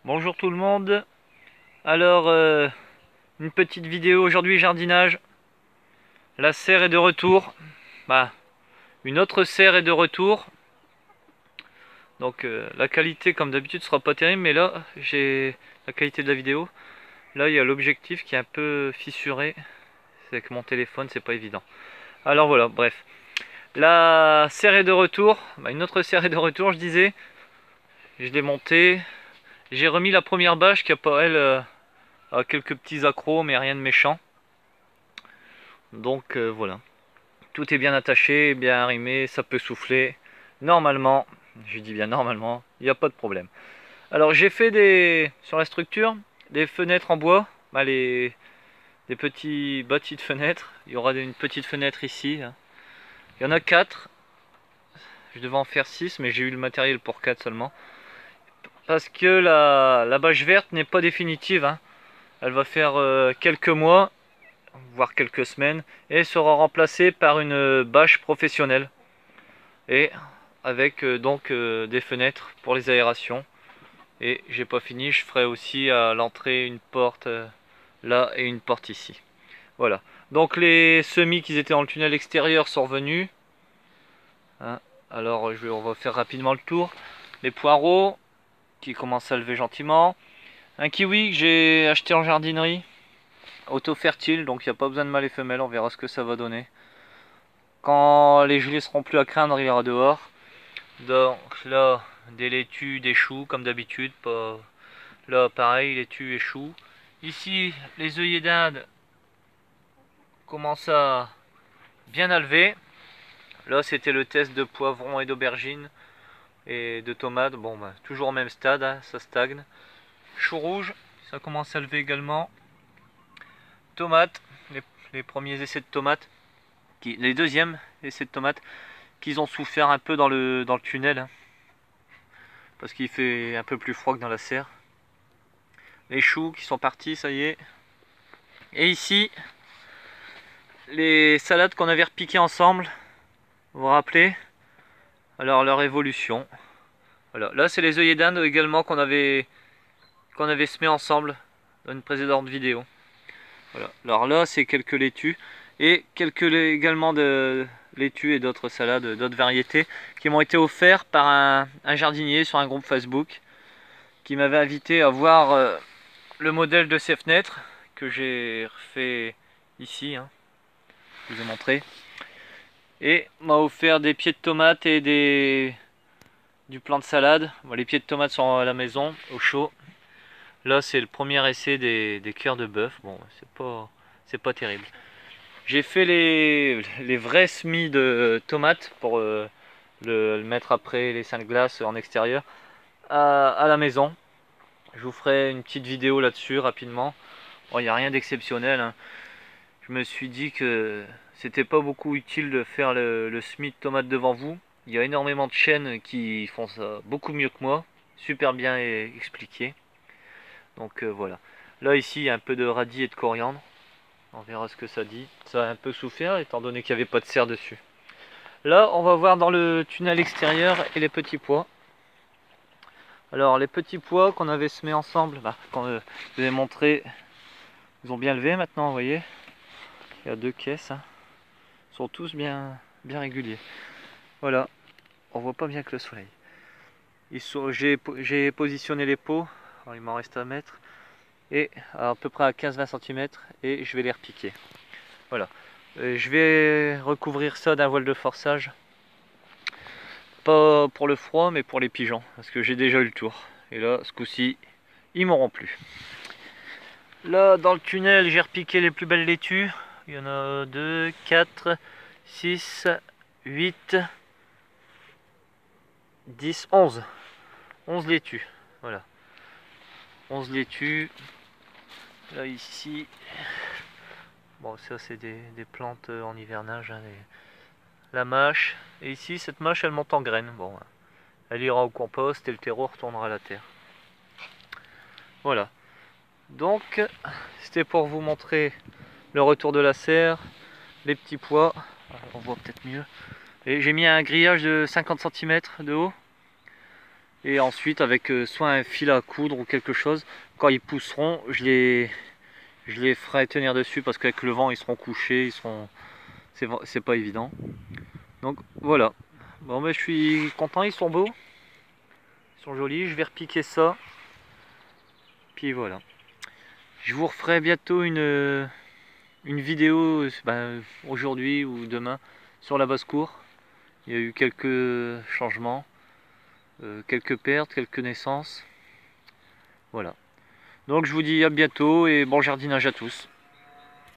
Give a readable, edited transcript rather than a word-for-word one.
Bonjour tout le monde. Alors, une petite vidéo aujourd'hui jardinage. La serre est de retour. Une autre serre est de retour. Donc la qualité comme d'habitude sera pas terrible, mais là j'ai la qualité de la vidéo. Là il y a l'objectif qui est un peu fissuré. C'est avec mon téléphone, c'est pas évident. Alors voilà, bref. La serre est de retour. Une autre serre est de retour, je disais. Je l'ai montée. J'ai remis la première bâche qui a pas elle. Quelques petits accros mais rien de méchant. Donc voilà, tout est bien attaché, bien arrimé, ça peut souffler normalement, je dis bien normalement, il n'y a pas de problème. Alors j'ai fait sur la structure des fenêtres en bois, des petits bâtis de fenêtres. Il y aura une petite fenêtre ici, il y en a 4. Je devais en faire 6 mais j'ai eu le matériel pour 4 seulement, parce que la bâche verte n'est pas définitive, Elle va faire quelques mois voire quelques semaines, et sera remplacée par une bâche professionnelle, et avec des fenêtres pour les aérations. Et j'ai pas fini, je ferai aussi à l'entrée une porte là et une porte ici. Voilà, donc les semis qui étaient dans le tunnel extérieur sont revenus, alors on va faire rapidement le tour. Les poireaux qui commencent à lever gentiment, un kiwi que j'ai acheté en jardinerie auto-fertile, donc il n'y a pas besoin de mâles et femelles, on verra ce que ça va donner. Quand les gelées seront plus à craindre, il ira dehors. Donc là, des laitues, des choux comme d'habitude. Là pareil, laitues et choux. Ici, les œillets d'Inde commencent à bien lever. Là, c'était le test de poivrons et d'aubergines et de tomates. Bon, toujours au même stade, ça stagne. Choux rouges, ça commence à lever également. Tomates, les premiers essais de tomates, les deuxièmes essais de tomates, qu'ils ont souffert un peu dans le tunnel, parce qu'il fait un peu plus froid que dans la serre. Les choux qui sont partis, ça y est. Et ici, les salades qu'on avait repiquées ensemble, vous vous rappelez? Alors leur évolution. Voilà. Là c'est les œillets d'Inde également qu'on avait semé ensemble dans une précédente vidéo. Voilà. Alors là c'est quelques laitues et également de laitues et d'autres salades, d'autres variétés qui m'ont été offerts par un jardinier sur un groupe Facebook qui m'avait invité à voir le modèle de ces fenêtres que j'ai refait ici, je vous ai montré, et m'a offert des pieds de tomates et du plant de salade. Bon, les pieds de tomates sont à la maison, au chaud. Là c'est le premier essai des cœurs de bœuf. Bon, c'est pas terrible. J'ai fait les vrais semis de tomates pour le mettre après les seins de glace en extérieur à la maison. Je vous ferai une petite vidéo là-dessus rapidement. Bon, il n'y a rien d'exceptionnel, Je me suis dit que c'était pas beaucoup utile de faire le semis de tomates devant vous. Il y a énormément de chaînes qui font ça beaucoup mieux que moi. Super bien expliqué. Donc voilà. Là ici il y a un peu de radis et de coriandre. On verra ce que ça dit. Ça a un peu souffert étant donné qu'il n'y avait pas de serre dessus. Là on va voir dans le tunnel extérieur et les petits pois. Alors les petits pois qu'on avait semés ensemble, quand je vous ai montré, ils ont bien levé maintenant, vous voyez. Il y a 2 caisses, Ils sont tous bien réguliers. Voilà, on voit pas bien que le soleil. J'ai positionné les pots, alors il m'en reste à mettre, et à peu près à 15-20 cm, et je vais les repiquer. Voilà, je vais recouvrir ça d'un voile de forçage, pas pour le froid mais pour les pigeons, parce que j'ai déjà eu le tour. Et là, ce coup-ci, ils m'auront plu. Là, dans le tunnel, j'ai repiqué les plus belles laitues. Il y en a 2, 4, 6, 8, 10, 11. 11 laitues. Voilà. 11 laitues. Là, ici. Bon, ça, c'est des plantes en hivernage. La mâche. Et ici, cette mâche, elle monte en graines. Bon, elle ira au compost et le terreau retournera à la terre. Voilà. Donc, c'était pour vous montrer le retour de la serre, les petits pois. On voit peut-être mieux. Et j'ai mis un grillage de 50 cm de haut. Et ensuite avec soit un fil à coudre ou quelque chose, quand ils pousseront, je les ferai tenir dessus parce qu'avec le vent ils seront couchés, c'est pas évident. Donc voilà. Bon ben je suis content, ils sont beaux. Ils sont jolis, je vais repiquer ça. Puis voilà. Je vous referai bientôt une vidéo aujourd'hui ou demain sur la basse-cour. Il y a eu quelques changements, quelques pertes, quelques naissances. Voilà. Donc je vous dis à bientôt et bon jardinage à tous.